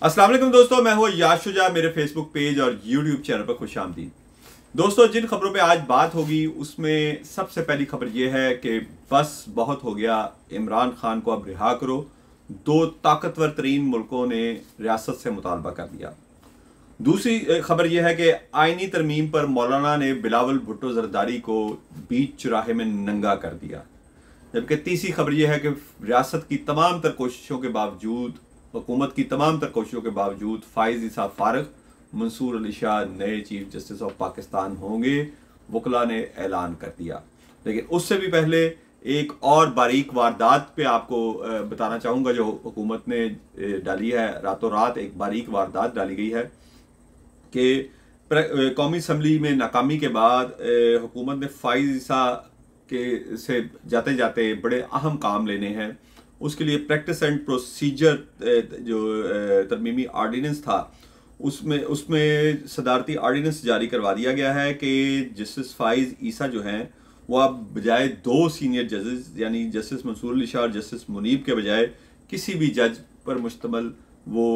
अस्सलाम वालेकुम दोस्तों, मैं हूं याश शुजा। मेरे फेसबुक पेज और यूट्यूब चैनल पर खुशामदीद। दोस्तों, जिन खबरों पे आज बात होगी उसमें सबसे पहली खबर यह है कि बस बहुत हो गया, इमरान खान को अब रिहा करो। दो ताकतवर तरीन मुल्कों ने रियासत से मुतालबा कर दिया। दूसरी खबर यह है कि आईनी तरमीम पर मौलाना ने बिलावल भुट्टो जरदारी को बीच चौराहे में नंगा कर दिया। जबकि तीसरी खबर यह है कि रियासत की तमाम तर कोशिशों के बावजूद, हुकूमत की तमाम तर कोशिशों के बावजूद फाइज ईसा फारग, मंसूर अली शाह नए चीफ जस्टिस ऑफ पाकिस्तान होंगे, वकला ने ऐलान कर दिया। लेकिन उससे भी पहले एक और बारीक वारदात पे आपको बताना चाहूँगा जो हुकूमत ने डाली है। रातों रात एक बारीक वारदात डाली गई है कि कौमी असम्बली में नाकामी के बाद हुकूमत ने फाइज ईसा के से जाते जाते बड़े अहम काम लेने हैं। उसके लिए प्रैक्टिस एंड प्रोसीजर जो तरमीमी आर्डीनेंस था उसमें उसमें सदारती आर्डीनेंस जारी करवा दिया गया है कि जस्टिस फाइज ईसा जो हैं वो अब बजाय दो सीनियर जजेस यानी जस्टिस मंसूर अली शाह और जस्टिस मुनीब के बजाय किसी भी जज पर मुश्तमल वो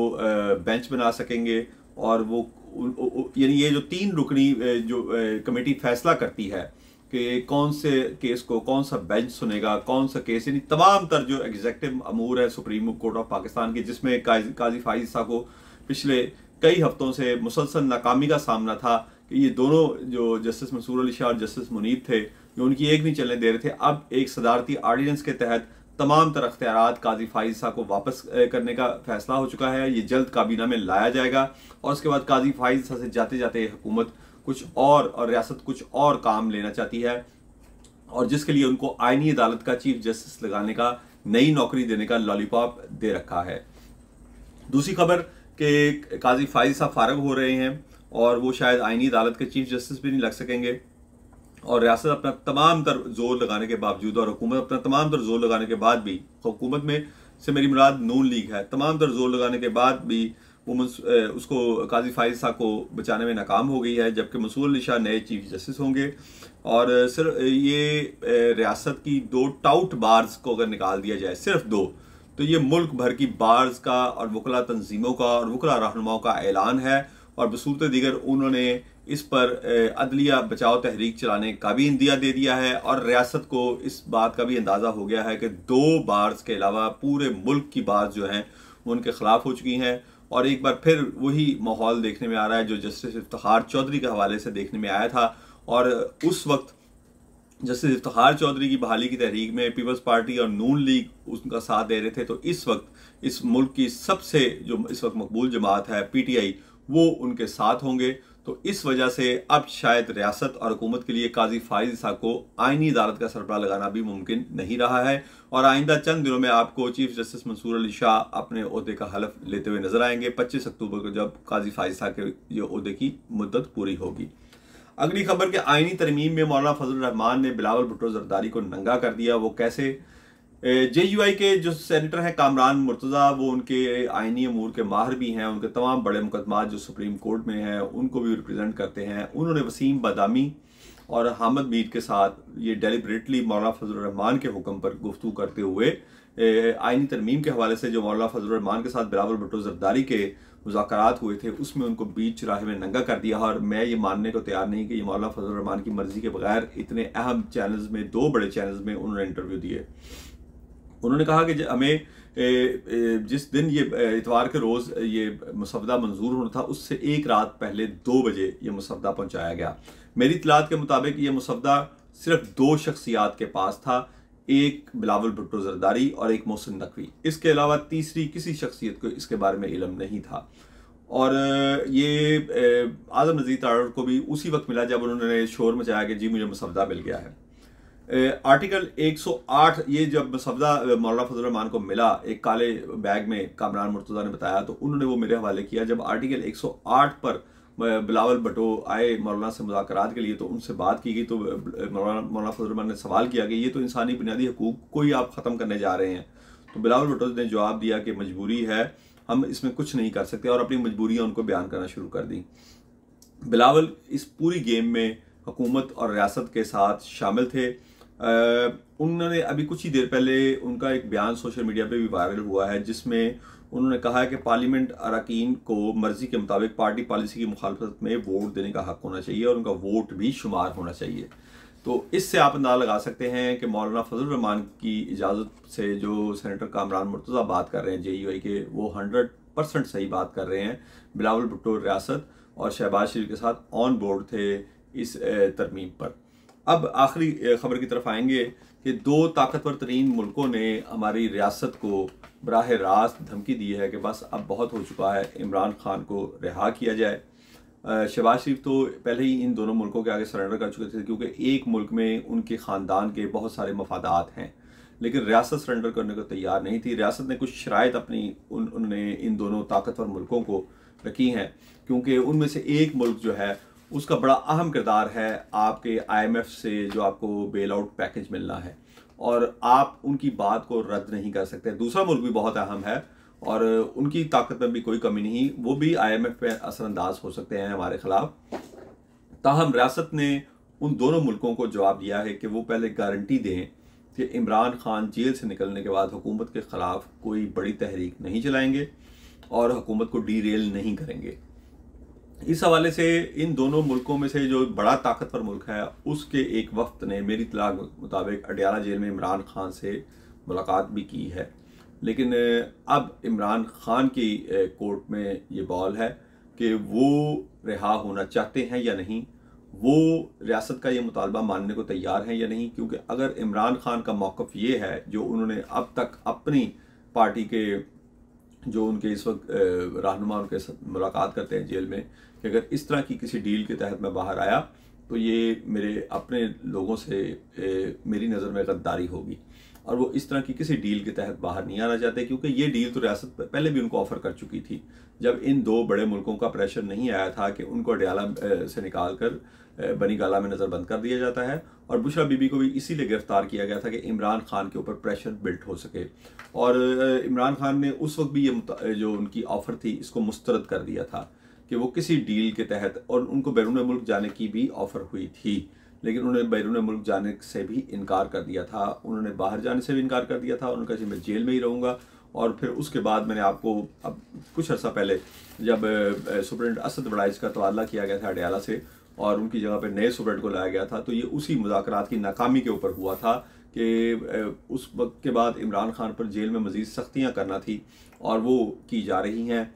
बेंच बना सकेंगे। और वो यानी ये जो तीन रुकनी जो कमेटी फैसला करती है कि कौन से केस को कौन सा बेंच सुनेगा, कौन सा केस, यानी तमाम तर जो एग्जीक्यूटिव अमूर है सुप्रीम कोर्ट ऑफ पाकिस्तान के, जिसमें काजी फाइज ईसा को पिछले कई हफ्तों से मुसलसल नाकामी का सामना था कि ये दोनों जो जस्टिस मंसूर अली शाह और जस्टिस मुनीब थे जो उनकी एक नहीं चलने दे रहे थे। अब एक सदारती आर्डिनेंस के तहत तमाम तर अख्तियारात काजी फाइज ईसा को वापस करने का फैसला हो चुका है। ये जल्द काबीना में लाया जाएगा और उसके बाद काजी फाइज ईसा से जाते जाते हुकूमत कुछ और रियासत कुछ और काम लेना चाहती है और जिसके लिए उनको आईनी अदालत का चीफ जस्टिस लगाने का, नई नौकरी देने का लॉलीपॉप दे रखा है। दूसरी खबर कि काजी फाइज ईसा फारग हो रहे हैं और वो शायद आईनी अदालत के चीफ जस्टिस भी नहीं लग सकेंगे। और रियासत अपना तमाम तर जोर लगाने के बावजूद और हुकूमत अपना तमाम तर जोर लगाने के बाद भी, हुकूमत में से मेरी मुराद नून लीग है, तमाम तर जोर लगाने के बाद भी वो उसको काजी फाइज ईसा को बचाने में नाकाम हो गई है। जबकि मंसूर अली शाह नए चीफ जस्टिस होंगे और सिर्फ ये रियासत की दो टाउट बार्स को अगर निकाल दिया जाए, सिर्फ दो, तो ये मुल्क भर की बार्स का और वकला तंजीमों का और वकला रहनुमाओं का ऐलान है। और बसूरत दीगर उन्होंने इस पर अदलिया बचाओ तहरीक चलाने का भी इंदिया दे दिया है और रियासत को इस बात का भी अंदाज़ा हो गया है कि दो बार्स के अलावा पूरे मुल्क की बार्स जो हैं वो उनके खिलाफ हो चुकी हैं। और एक बार फिर वही माहौल देखने में आ रहा है जो जस्टिस इफ्तिखार चौधरी के हवाले से देखने में आया था। और उस वक्त जस्टिस इफ्तिखार चौधरी की बहाली की तहरीक में पीपल्स पार्टी और नून लीग उनका साथ दे रहे थे, तो इस वक्त इस मुल्क की सबसे जो इस वक्त मकबूल जमात है पीटीआई, वो उनके साथ होंगे। तो इस वजह से अब शायद रियासत और हुकूमत के लिए काजी फाइज ईसा को आईनी अदालत का सरबराह लगाना भी मुमकिन नहीं रहा है। और आइंदा चंद दिनों में आपको चीफ जस्टिस मंसूर अली शाह अपने ओहदे का हलफ लेते हुए नजर आएंगे 25 अक्टूबर को, जब काजी फाइज ईसा के जो ओहदे की मुद्दत पूरी होगी। अगली खबर के आईनी तरमीम में मौलाना फजल रहमान ने बिलावल भुट्टो जरदारी को नंगा कर दिया। वो कैसे? जेयूआई के जो सेनेटर हैं कामरान मुर्तज़ा, वो उनके आईनी अमूर के माहिर भी हैं, उनके तमाम बड़े मुकदमात जो सुप्रीम कोर्ट में हैं उनको भी रिप्रेजेंट करते हैं। उन्होंने वसीम बादामी और हामिद मीर के साथ ये डेलिबरेटली मौलाना फजल रहमान के हुक्म पर गुफ्तगू करते हुए आईनी तरमीम के हवाले से जो मौलाना फजल रहमान के साथ बिलावल भुट्टो जरदारी के मुज़ाकरात हुए थे उसमें उनको बीच चौराहे में नंगा कर दिया। और मैं ये मानने को तैयार नहीं कि ये मौलाना फजल रहमान की मर्जी के बगैर इतने अहम चैनल्स में, दो बड़े चैनल्स में उन्होंने इंटरव्यू दिए। उन्होंने कहा कि हमें जिस दिन ये इतवार के रोज़ ये मुसवदा मंजूर होना था उससे एक रात पहले 2 बजे ये मुसवदा पहुंचाया गया। मेरी इतलात के मुताबिक ये मुसवदा सिर्फ 2 शख्सियात के पास था, एक बिलावल भुट्टो जरदारी और एक मोहसिन नकवी। इसके अलावा तीसरी किसी शख्सियत को इसके बारे में इल्म नहीं था। और ये आज़म नज़ीर तारड़ को भी उसी वक्त मिला जब उन्होंने शोर मचाया कि जी मुझे मुसवदा मिल गया है। आर्टिकल 108 ये जब मसवदा मौलाना फजल रहमान को मिला एक काले बैग में, कामरान मुर्तज़ा ने बताया, तो उन्होंने वो मेरे हवाले किया। जब आर्टिकल 108 पर बिलावल भुट्टो आए मौलाना से मुज़ाकरात के लिए तो उनसे बात की गई, तो मौलाना फजल रहमान ने सवाल किया कि ये तो इंसानी बुनियादी हकूक़ को ही आप ख़त्म करने जा रहे हैं। तो बिलावल भुट्टो ने जवाब दिया कि मजबूरी है, हम इसमें कुछ नहीं कर सकते, और अपनी मजबूरियाँ उनको बयान करना शुरू कर दी। बिलावल इस पूरी गेम में हुकूमत और रियासत के साथ शामिल थे। उन्होंने अभी कुछ ही देर पहले उनका एक बयान सोशल मीडिया पे भी वायरल हुआ है जिसमें उन्होंने कहा है कि पार्लियामेंट अरकान को मर्जी के मुताबिक पार्टी पॉलिसी की मुखालफत में वोट देने का हक होना चाहिए और उनका वोट भी शुमार होना चाहिए। तो इससे आप अंदाजा लगा सकते हैं कि मौलाना फजल रहमान की इजाज़त से जो सेनेटर कामरान मुर्तज़ा बात कर रहे हैं JUI के, वो 100% सही बात कर रहे हैं। बिलावल भुट्टो रियासत और शहबाज शरीफ के साथ ऑन बोर्ड थे इस तरमीम पर। अब आखिरी खबर की तरफ आएंगे कि दो ताकतवर तरीन मुल्कों ने हमारी रियासत को बराह रास्त धमकी दी है कि बस अब बहुत हो चुका है, इमरान खान को रिहा किया जाए। शहबाज शरीफ तो पहले ही इन दोनों मुल्कों के आगे सरेंडर कर चुके थे, क्योंकि एक मुल्क में उनके ख़ानदान के बहुत सारे मफादात हैं, लेकिन रियासत सरेंडर करने को तैयार नहीं थी। रियासत ने कुछ शराइत अपनी उन्होंने इन दोनों ताकतवर मुल्कों को रखी हैं, क्योंकि उनमें से एक मुल्क जो है उसका बड़ा अहम किरदार है आपके IMF से जो आपको बेल आउट पैकेज मिलना है, और आप उनकी बात को रद्द नहीं कर सकते। दूसरा मुल्क भी बहुत अहम है और उनकी ताकत में भी कोई कमी नहीं, वो भी IMF पे असरअंदाज हो सकते हैं हमारे खिलाफ। ताहम रियासत ने उन दोनों मुल्कों को जवाब दिया है कि वो पहले गारंटी दें कि इमरान खान जेल से निकलने के बाद हुकूमत के खिलाफ कोई बड़ी तहरीक नहीं चलाएंगे और हुकूमत को डीरेल नहीं करेंगे। इस हवाले से इन दोनों मुल्कों में से जो बड़ा ताकतवर मुल्क है उसके एक वफ्द ने मेरी इत्तला के मुताबिक अडयाला जेल में इमरान खान से मुलाकात भी की है, लेकिन अब इमरान खान की कोर्ट में ये बॉल है कि वो रिहा होना चाहते हैं या नहीं, वो रियासत का ये मुतालबा मानने को तैयार हैं या नहीं। क्योंकि अगर इमरान खान का मौक़िफ़ ये है जो उन्होंने अब तक अपनी पार्टी के जो उनके इस वक्त रहनुमा उनके साथ मुलाकात करते हैं जेल में, कि अगर इस तरह की किसी डील के तहत मैं बाहर आया तो ये मेरे अपने लोगों से मेरी नज़र में गद्दारी होगी, और वो इस तरह की किसी डील के तहत बाहर नहीं आना चाहते, क्योंकि ये डील तो रियासत पहले भी उनको ऑफर कर चुकी थी जब इन दो बड़े मुल्कों का प्रेशर नहीं आया था कि उनको अडयाला से निकाल कर बनी गाला में नज़रबंद कर दिया जाता है। और बुशरा बीबी को भी इसीलिए गिरफ्तार किया गया था कि इमरान खान के ऊपर प्रेशर बिल्ट हो सके, और इमरान खान ने उस वक्त भी ये जो उनकी ऑफ़र थी इसको मुस्तरद कर दिया था कि वो किसी डील के तहत, और उनको बैरून मुल्क जाने की भी ऑफ़र हुई थी, लेकिन उन्होंने बैरून मुल्क जाने से भी इनकार कर दिया था, उन्होंने बाहर जाने से भी इनकार कर दिया था। उन्होंने कहा मैं जेल में ही रहूँगा। और फिर उसके बाद मैंने आपको अब कुछ अर्सा पहले जब सुप्रिटेंडेंट असद वड़ाइच का तबादला किया गया था अडयाला से और उनकी जगह पे नए सुप्रिटेंडेंट को लाया गया था, तो ये उसी मुज़ाकरात की नाकामी के ऊपर हुआ था कि उस वक्त के बाद इमरान खान पर जेल में मज़ीद सख्तियाँ करना थी और वो की जा रही हैं।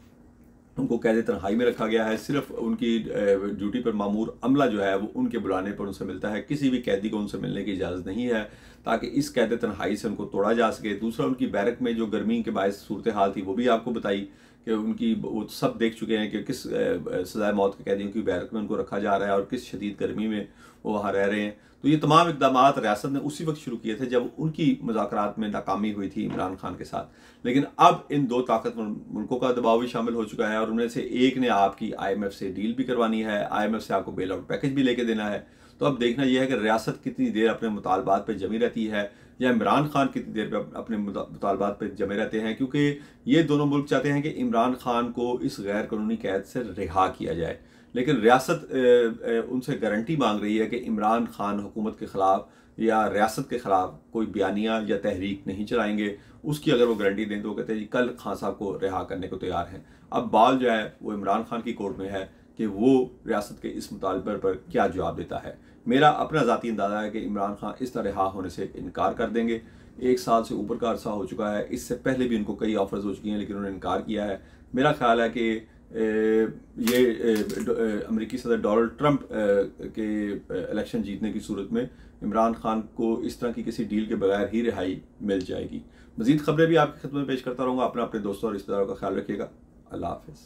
उनको कैद तन्हाई में रखा गया है, सिर्फ उनकी ड्यूटी पर मामूर अमला जो है वो उनके बुलाने पर उनसे मिलता है, किसी भी कैदी को उनसे मिलने की इजाज़त नहीं है ताकि इस कैद तन्हाई से उनको तोड़ा जा सके। दूसरा, उनकी बैरक में जो गर्मी के बायस सूरत हाल थी वो भी आपको बताई कि उनकी वो सब देख चुके हैं कि किस सज़ाए मौत के कैदियों की बैरक में उनको रखा जा रहा है और किस शदीद गर्मी में वो वहाँ रह रहे हैं। तो ये तमाम इक़दाम रियासत ने उसी वक्त शुरू किए थे जब उनकी मुज़ाकरात में नाकामी हुई थी इमरान खान के साथ। लेकिन अब इन दो ताकतवर मुल्कों का दबाव भी शामिल हो चुका है और उनमें से एक ने आपकी IMF से डील भी करवानी है, IMF से आपको बेल आउट पैकेज भी लेके देना है। तो अब देखना यह है कि रियासत कितनी देर अपने मुतालबात पर जमी रहती है या इमरान खान कितनी देर पर अपने मुतालबात पर जमे रहते हैं, क्योंकि ये दोनों मुल्क चाहते हैं कि इमरान खान को इस गैर कानूनी कैद से रिहा किया जाए, लेकिन रियासत उनसे गारंटी मांग रही है कि इमरान खान हुकूमत के ख़िलाफ़ या रियासत के ख़िलाफ़ कोई बयानिया या तहरीक नहीं चलाएंगे। उसकी अगर वो गारंटी दें तो वो कहते हैं जी कल खान साहब को रिहा करने को तैयार हैं। अब बाल जो है वो इमरान खान की कोर्ट में है कि वो रियासत के इस मुतालबे पर क्या जवाब देता है। मेरा अपना ज़ाती अंदाज़ा है कि इमरान खान इस तरह रिहा होने से इनकार कर देंगे। 1 साल से ऊपर का अरसा हो चुका है, इससे पहले भी उनको कई ऑफर्स हो चुकी हैं लेकिन उन्होंने इनकार किया है। मेरा ख्याल है कि ये अमेरिकी सदर डोनाल्ड ट्रंप के इलेक्शन जीतने की सूरत में इमरान खान को इस तरह की किसी डील के बगैर ही रिहाई मिल जाएगी। मज़ीद खबरें भी आपकी खिदमत में पेश करता रहूँगा। अपने दोस्तों और रिश्तेदारों का ख्याल रखिएगा। अल्लाह हाफ़िज़।